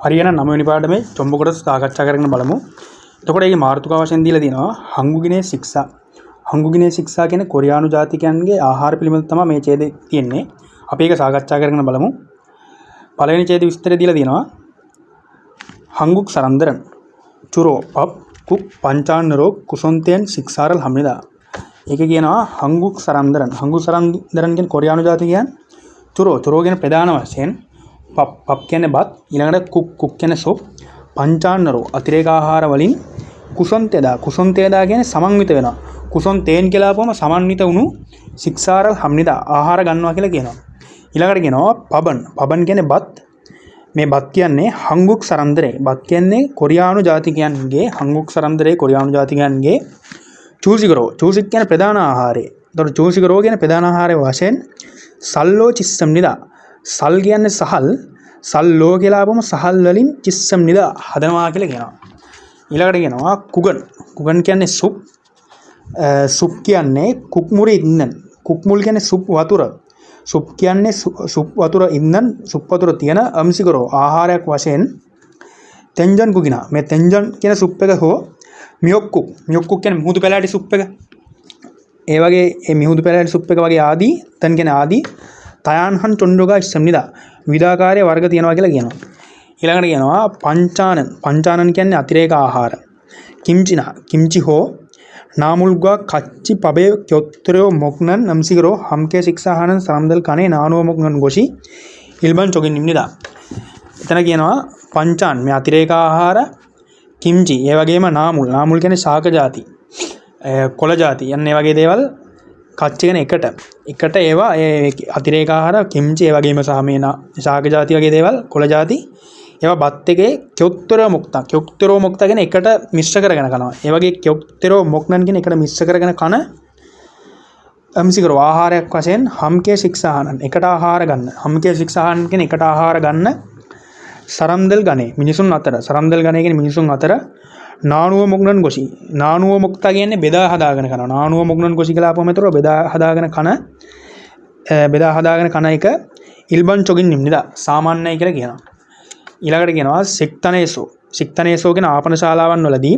හරියන 9 වෙනි පාඩමේ චොම්බ කොටස සාකච්ඡා කරගෙන බලමු. එතකොට මේ මාතෘකාව වශයෙන් දීලා තියෙනවා හංගුගිනේ ශික්ෂා. හංගුගිනේ ශික්ෂා කියන්නේ කොරියානු ජාතිකයන්ගේ ආහාර පිළිබඳ තමයි මේ ඡේදය තියෙන්නේ. අපි ඒක සාකච්ඡා කරගෙන බලමු. පළවෙනි ඡේද විස්තරය දීලා තියෙනවා හංගුක් සරන්දරන් චුරෝ පප් කුක් පංචාන්නරෝ කුසොන්තෙන් ශික්ෂාරල් හම්නිදා. ඒක කියනවා හංගුක් සරන්දරන්. හංගුක් සරන්දරන් කියන්නේ කොරියානු ජාතිකයන්. චුරෝ කියන්නේ ප්‍රධාන වශයෙන් පප් කියන්නේ බත්, ඊළඟට කුක් කියන්නේ සොප්, පංචාන්නරෝ අතිරේක ආහාර වලින් කුසොන්තේදා කියන්නේ සමන්විත වෙනවා. කුසොන්තේන් කියලා අපවම සමන්විත වුණු ශික්ෂාරල් හම්නිදා ආහාර ගන්නවා කියලා කියනවා. ඊළඟට කියනවා පබන් කියන්නේ බත්. මේ බත් කියන්නේ හංගුක් සරන්දරේ. බත් කියන්නේ කොරියානු ජාතිකයන්ගේ හංගුක් සරන්දරේ කොරියානු ජාතිකයන්ගේ චූසිකරෝ. චූසික් කියන්නේ ප්‍රධාන ආහාරය. එතකොට චූසිකරෝ කියන්නේ ප්‍රධාන ආහාරයේ වශයෙන් සල්ලෝ චිස්සම් නිදා. සල් කියන්නේ සල්ලෝ කියලා අපවම සහල් වලින් චිස්සම් නිදා හදනවා කියලා කියනවා. ඊළඟට කියනවා කුගන් කියන්නේ සුප් කියන්නේ කුක්මුරි ඉන්නන්. කුක්මුල් කියන්නේ සුප් වතුර. සුප් කියන්නේ සුප් වතුර ඉන්නන් සුප් වතුර තියෙන අම්සිකරෝ ආහාරයක් වශයෙන් තෙන්ජන් කුගිනා. මේ තෙන්ජන් කියන සුප් එක හෝ මියොක්කුක් කියන්නේ මිහුදු පැලෑටි සුප් එක. ඒ වගේ මේ මිහුදු පැලෑටි සුප් එක වගේ ආදී තන් කියන්නේ ආදී තයන්හන් චොන්ඩෝගා ඉස්සම්නිදා විවිධාකාරයේ වර්ග තියෙනවා කියලා කියනවා. ඊළඟට කියනවා පංචානන් කියන්නේ අතිරේක ආහාර. කිම්චි හෝ නාමුල්ගා කච්චි පබේ kyotතරෝ මොක්නන් නම්සිකරෝ හම්කේ ශික්ෂාහනන් සරම්දල් කනේ නානෝ මොක්නන් ගොෂි ඉල්බන් චොගින් නිම්නිදා. එතන කියනවා පංචාන් මේ අතිරේක ආහාර, කිම්චි ඒ වගේම නාමුල් කියන්නේ ශාක ಜಾති, කොළ ಜಾති යන්නේ වගේ දේවල් කච්චි කියන එකට ඒවා ඒ අතිරේක ආහාර, කිම්චි ඒ වගේම ශාක ಜಾති වගේ දේවල්, කොළ ಜಾති ඒවා බත් එකේ kyotතරෝ මොක්තා කියන එකට මිශ්‍ර කරගෙන කනවා. ඒ වගේ kyotතරෝ මොක්නන් කියන එකට මිශ්‍ර කරගෙන කන අම්සිකරෝ ආහාරයක් වශයෙන් හම්කේ ශික්ෂාහනන් එකට ආහාර ගන්න. හම්කේ ශික්ෂාහනන් කියන එකට ආහාර ගන්න සරම්දල් ගනේ මිනිසුන් අතර. සරම්දල් ගනේ කියන්නේ මිනිසුන් අතර නානුව මොක්නන් ගොෂි. නානුව මොක්තා කියන්නේ බෙදා හදාගෙන කරනවා. නානුව මොක්නන් ගොෂි කියලා අපම මෙතන බෙදා හදාගෙන කන එක ඉල්බන් චොගින් නිම්නිදා සාමාන්‍යයි කියලා කියනවා. ඊළඟට කියනවා සික්තනේසෝ කියන ආපන ශාලාවන් වලදී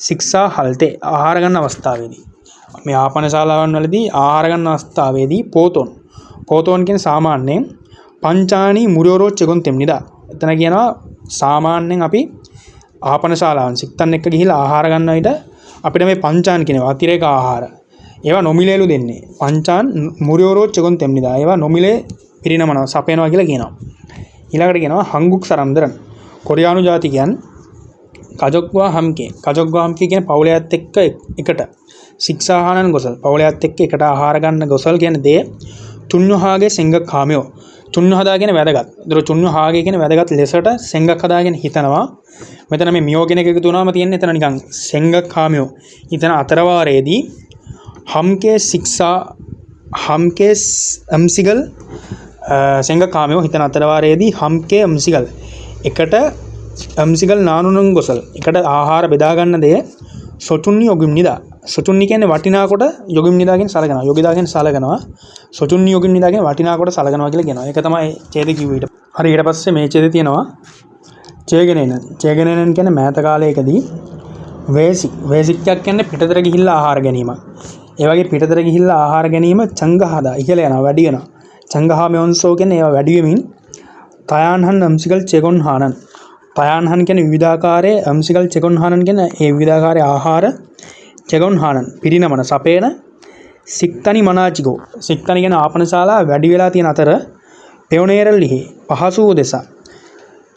ශික්ෂා හල්තේ ආහාර ගන්න අවස්ථාවේදී මේ ආපන ශාලාවන් වලදී ආහාර ගන්න අවස්ථාවේදී පෝතෝන් කියන සාමාන්‍යයෙන් පංචානි මුරෝරෝ චෙගොන් තෙම්නිදා. එතන කියනවා සාමාන්‍යයෙන් අපි ආපන ශාලාවන් සික්තන් එක්ක ගිහිලා ආහාර ගන්න විට අපිට මේ පංචාන් කියනවා අතිරේක ආහාර. ඒවා නොමිලේලු දෙන්නේ. පංචාන් මුරෝරෝ චෙගොන් තෙම්නිදා. ඒවා නොමිලේ පිරිනමනවා සපයනවා කියලා කියනවා. ඊළඟට කියනවා හංගුක් සරන්දරන් කොරියානු ජාතිකයන් කජොක්වා හම්කේ කියන පවුලයත් එක්ක එකට ශික්ෂාහනන් ගොසල් පවුලයත් එක්ක එකට ආහාර ගන්න ගොසල් කියන දේ චුන්්‍යහාගේ සෙංගක් කාමයෝ. චුන්්‍යහදා කියන වැදගත්. ඒතර චුන්්‍යහාගේ කියන වැදගත් ලෙසට සෙංගක් හදාගෙන හිතනවා. මෙතන මේ මියෝ කියන එක එකතු වුණාම තියෙන්නේ එතන නිකන් සෙංගක් කාමයෝ. ඊතන අතරවාරයේදී හම්කේ අම්සිගල් සෙංග කාමයෝ හිතන අතරවාරයේදී හම්කේ අම්සිගල් එකට අම්සිගල් නානුනං ගොසල් එකට ආහාර බෙදා ගන්න දේ සොචුන්නි යොගිම්නිදා. සොචුන්නි කියන්නේ වටිනා කොට යොගිම්නිදාගෙන් සලකනවා. යොගිදාගෙන් සලකනවා. සොචුන්නි යොගිම්නිදාගෙන් වටිනා කොට සලකනවා කියලා කියනවා. ඒක තමයි ඡේද කිව්වේ ඊට. හරි ඊට පස්සේ මේ ඡේදේ තියෙනවා චේගෙනේන කියන්නේ මෑත කාලයකදී වේසික්යක් කියන්නේ පිටතට ගිහිල්ලා ආහාර ගැනීම. ඒ වගේ පිටතට ගිහිල්ලා ආහාර ගැනීම චංගහදා ඉහළ යනවා වැඩි වෙනවා. චංගහා මෙොන්සෝ කියන්නේ ඒවා වැඩි වෙමින් තයන්හන් අම්සිකල් චෙගොන් හානන්. තයන්හන් කියන්නේ විවිධාකාරයේ අම්සිකල් චෙගොන් හානන් කියන ඒ විවිධාකාරයේ ආහාර චෙගොන් හානන් පිරිනමන සපේන සික්තනි මනාචිකෝ. සික්තනි කියන ආපනශාලා වැඩි වෙලා තියෙන අතර පෙවනේරල් ලිහි පහසු දෙසා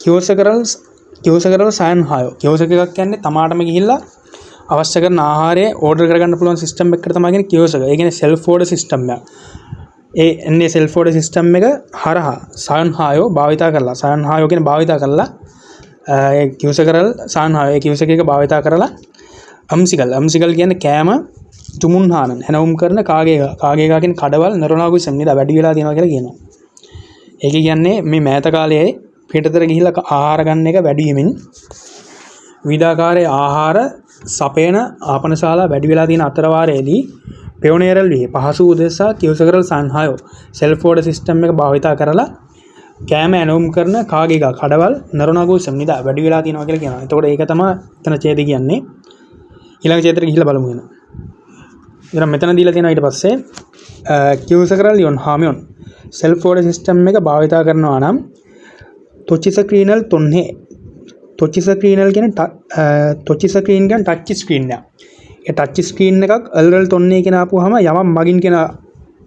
කියෝසකරල් සයන් හායෝ. කියෝසක එකක් කියන්නේ තමාටම ගිහිල්ලා අවශ්‍ය කරන ආහාරය ඕඩර් කරගන්න පුළුවන් සිස්ටම් එකකට තමයි කියන්නේ කියෝසක. ඒ කියන්නේ සෙල්ෆ් ඕඩර් සිස්ටම් එක. ඒ සෙල්ෆ් ඕඩර් සිස්ටම් එක හරහා සයන්හායෝ භාවිතා කරලා ඒ කිව්සකරල් සයන්හායෝ ඒ කිව්සක එක භාවිතා කරලා අම්සිකල් කියන්නේ කෑම තුමුන්හානන් හැනවුම් කරන කාගේ කියන කඩවල් නරනාගු සම්නිදා වැඩි වෙලා තියෙනවා කියලා කියනවා. ඒක කියන්නේ මේ මෑත කාලයේ පිටතට ගිහිල්ලා ආහාර ගන්න එක වැඩි වෙමින් විවිධාකාරයේ ආහාර සපේන ආපනශාලා වැඩි වෙලා තියෙන අතරවාරයේදී පෙවනේරල් විහි පහසු උදෙසා කිව්සකරල් සයන්හායෝ සෙල්ෆ් ඕඩර් සිස්ටම් එක භාවිතා කරලා කෑම ඇනවුම් කරන කාගේ එකක් කඩවල් නරණගෝ සම්නිදා වැඩි වෙලා තියෙනවා කියලා කියනවා. එතකොට ඒක තමයි එතන ඡේද කියන්නේ. ඊළඟ ඡේදෙට ගිහිල්ලා බලමු වෙන. ඉතින් මෙතන දීලා තියෙනවා ඊට පස්සේ කියුසකරල් යොන් හාමියොන් self order system එක භාවිතා කරනවා නම් තොචිසක්‍රීනල් තොන්නේ තොචිසක්‍රීනල් කියන්නේ තොචිසක්‍රීන් කියන්නේ ටච් ස්ක්‍රීන් එක. ඒ ටච් ස්ක්‍රීන් එකක් LRL තොන්නේ කියන ආපුවාම යමක් මගින් කියන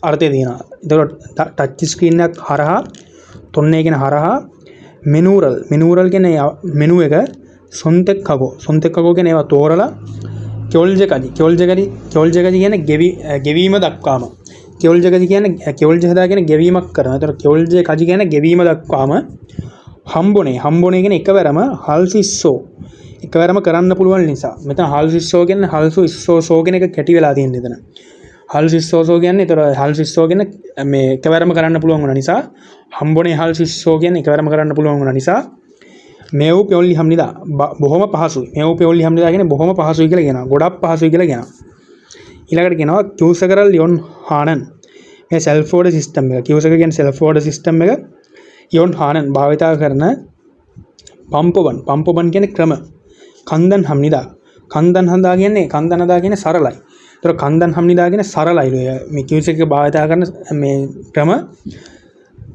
අර්ථය තියෙනවා. ඒතකොට ටච් ස්ක්‍රීන් එකක් හරහා තොන්නේ කියන හරහා මෙනූරල් කියන්නේ මෙනු එක සොන්තෙක්කගෝ කියන ඒවා තෝරලා කෙවල්ජකදි කියන්නේ ගෙවීම දක්වාම කෙවල්ජකදි කියන්නේ කෙවල්ජ හදා කියන ගෙවීමක් කරනවා. ඒතකොට කෙවල්ජ කජි කියන්නේ ගෙවීම දක්වාම හම්බොනේ කියන එකවරම හල්සිස්සෝ එකවරම කරන්න පුළුවන් නිසා. මෙතන හල්සිස්සෝ කියන්නේ හල්සු ඉස්සෝ කියන එක කැටි වෙලා තියෙන එතන. හල්සිස්සෝ කියන්නේ ඒතර හල්සිස්සෝ කියන්නේ මේ එකවරම කරන්න පුළුවන් වුණ නිසා හම්බොනේ හල්සිස්සෝ කියන්නේ එකවරම කරන්න පුළුවන් වුණ නිසා මේව පෙවලි හම්නිදා බොහොම පහසුයි. මේව පෙවලි හම්නිදා කියන්නේ බොහොම පහසුයි කියලා කියනවා. ගොඩක් පහසුයි කියලා කියනවා. ඊළඟට කියනවා කියුසකරල් යොන් හානන්. මේ self order system එක. කියුසක කියන්නේ self order system එක යොන් හානන් භාවිතා කරන පම්පබන් කියන්නේ ක්‍රම. කන්දන් හම්නිදා. කන්දන් හදා කියන්නේ සරලයි. ඒතර කන්දන් හම්නිදා කියන්නේ සරලයි. මේ කියුසක එක භාවිතා කරන මේ ක්‍රම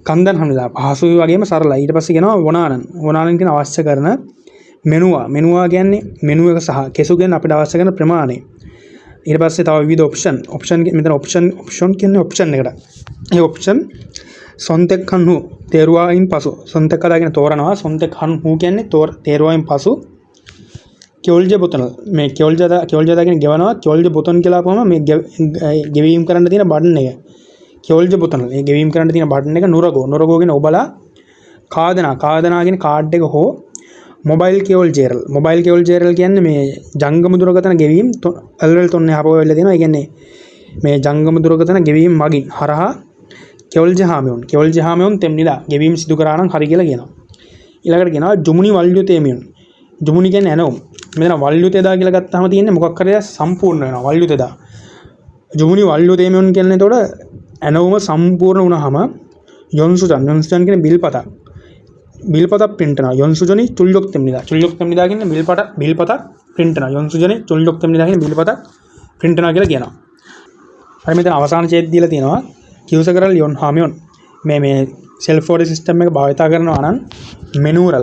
කන්දන් හම්නිදා පහසුයි වගේම සරලයි. ඊට පස්සේ කියනවා වනානන් කියන අවශ්‍ය කරන මෙනුවා කියන්නේ මෙනු එක සහ කෙසු කියන්නේ අපිට අවශ්‍ය කරන ප්‍රමාණය. ඊට පස්සේ තව විවිධ ඔප්ෂන් මෙතන ඔප්ෂන් කියන්නේ ඔප්ෂන් එකට. ඒ ඔප්ෂන් සොන්තෙක් කන්හු තේරුවායින් පසු සොන්තෙක් කදාගෙන තෝරනවා. සොන්තෙක් කන්හු කියන්නේ තේරුවායින් පසු කෙවල්ජ බොතන මේ කෙවල්ජ දාගෙන ගෙවනවා. කෙවල්ජ බොතන කියලා අපවම මේ ගෙවීම් කරන්න තියෙන බටන් එක. කෙවල්ජ බොතන ඒ ගෙවීම් කරන්න තියෙන බටන් එක නොරගෝ කියන ඔබලා කාදනා කියන කාඩ් එක හෝ මොබයිල් කෙවල් ජේරල් කියන්නේ මේ ජංගම දුරකථන ගෙවීම් LRL තොන්නේ හපව වෙලා තියෙනවා. ඒ කියන්නේ මේ ජංගම දුරකථන ගෙවීම් මගින් හරහා කෙවල්ජ හාමියොන් තෙම්නිලා ගෙවීම් සිදු කරා නම් හරි කියලා කියනවා. ඊළඟට කියනවා ජුමුනි වල්යුතේමියොන්. ජුමුනි කියන්නේ ඇනවුම්. මෙතන වල්යුතේදා කියලා ගත්තාම තියෙන්නේ මොකක් හරි සම්පූර්ණ වෙනවා වල්යුතේදා. ජුමුනි වල්යුතේමියොන් කියන්නේ එතකොට ඇනවුම සම්පූර්ණ වුණාම යොන්සුජන් කියන්නේ බිල්පතක් print කරනවා. යොන්සුජනි චුල්ලොක් තෙම්නිදා කියන්නේ බිල්පතක් print කරනවා. යොන්සුජනි චුල්ලොක් තෙම්නිදා කියන්නේ බිල්පතක් print කරනවා කියලා කියනවා. හරි මෙතන අවසාන ඡේද දීලා තියෙනවා. කියුසකරල් යොන් හාමියොන් මේ self order system එක භාවිතා කරනවා නම්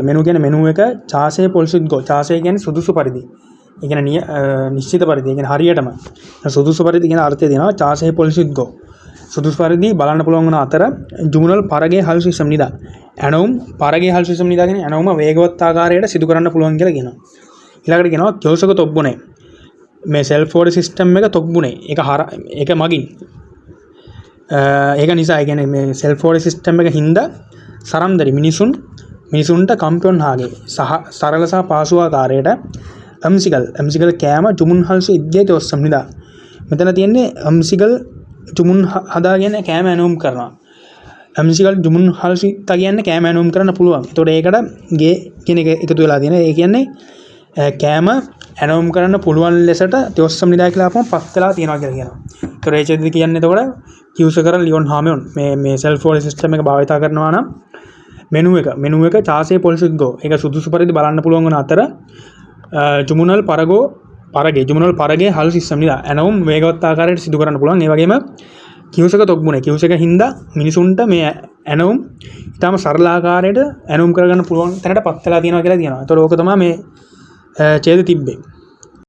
මෙනු කියන්නේ මෙනු එක චාසේ පොල්සුද්ගෝ චාසේ කියන්නේ සුදුසු පරිදි. ඒ කියන්නේ නිශ්චිත පරිදි. ඒ කියන්නේ හරියටම සුදුසු පරිදි කියන අර්ථය දෙනවා. චාසේ පොල්සුද්ගෝ සුදුසු පරිදි බලන්න පුළුවන් වුණ අතර ජුමුනල් පරගේ හල් සිස්ටම් නිදා ඇනවුම් පරගේ හල් සිස්ටම් නිදා කියන්නේ ඇනවුම වේගවත් ආකාරයට සිදු කරන්න පුළුවන් කියලා කියනවා. ඊළඟට කියනවා කියුසක තොබ්බුනේ මේ self order system එක තොබ්බුනේ ඒක මගින් ඒක නිසා කියන්නේ මේ self order system එක හින්දා සරම්දරි මිනිසුන්ට කම්පියොන් හාගේ සහ සරල සහ පාසු ආකාරයට අම්සිකල් කෑම ජුමුන් හල්සු ඉද්දේ තොස්සම් නිදා මෙතන තියෙන්නේ අම්සිකල් ජුමුන් හදාගෙන කෑම ඇනවුම් කරනවා. අම්සිකල් ජුමුන් හල්සු තගියන්න කෑම ඇනවුම් කරන්න පුළුවන්. ඒතකොට ඒකට ගේ කියන එක එකතු වෙලා තියෙනවා. ඒ කියන්නේ කෑම ඇනවුම් කරන්න පුළුවන් ලෙසට තොස්සම් නිදා කියලා අපම පස් වෙලා තියෙනවා කියලා කියනවා. ඒතකොට ඒ චේද කියන්නේ එතකොට කියුසකරල් ලියොන් හාමියොන් මේ self order system එක භාවිතා කරනවා නම් මෙනු එක චාසේ පොල්සුද්ගෝ ඒක සුදුසු පරිදි බලන්න පුළුවන් වන අතර ජුමුනල් පරගේ හල් සිස්ටම් නිදා ඇනවුම් වේගවත් ආකාරයට සිදු කරන්න පුළුවන්. ඒ වගේම කියුසක තොබ්බුනේ කියුසක හින්දා මිනිසුන්ට මේ ඇනවුම් ඊටම සරල ආකාරයට ඇනවුම් කරගන්න පුළුවන් තැනට පත් වෙලා තියෙනවා කියලා කියනවා. ඒතකොට ඕක තමයි මේ ඡේද තිබ්බේ.